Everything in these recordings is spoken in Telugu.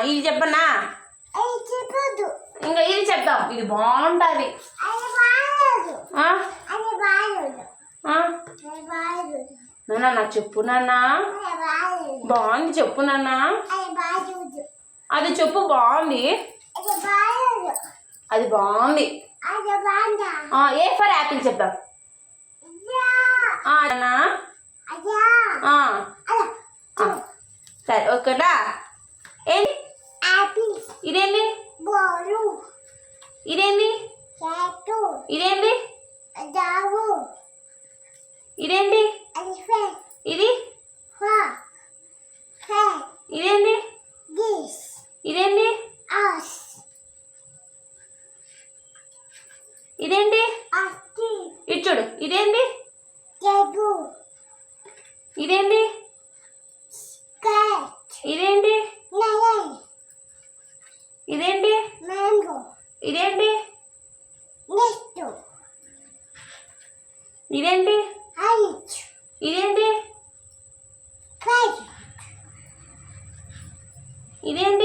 ఇది చెప్పనా? ఇంకా ఇది చెప్తాం. ఇది బాగుంటుంది. నాన్న నాకు చెప్పు నాన్న. బాగుంది చెప్పు నాన్న. అది చెప్పు బాగుంది. అది బాగుంది. ఏ ఫర్ యాపిల్ చెప్తాం. సరే ఒకటా. ఏంటి ఇదేంటి? ఇదేంటి? ఇదేంటి? ఇదేంటి? ఇది ఇదేంటి? ఇదేంటి? ఇదేంటి? ఇటు చూడు. ఇదేంటి? ఇదేంటి? ఇదేంటి? ఇదేంటి? ఇదేంటి? ఇదేంటి? ఇదేంటి? ఇదేంటి?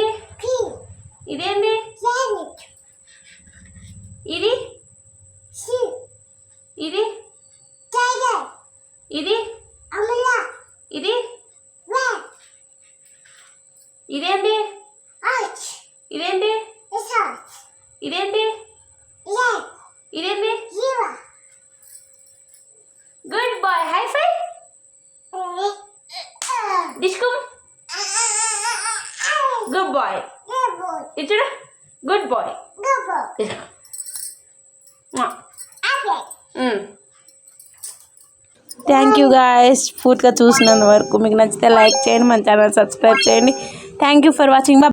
ఇదేంటి? ఇది ఇది ఇది ఇది ఇదేంటి? ఇదేంటి? ఇదేంటి? ఇదేంటి? Good boy. High five. Disco. Good boy. ఇచ్చుడు. Good boy. Thank you guys పూర్తిగా చూసినంత వరకు. మీకు నచ్చితే లైక్ చేయండి, మన ఛానల్ సబ్స్క్రైబ్ చేయండి. Thank you for watching.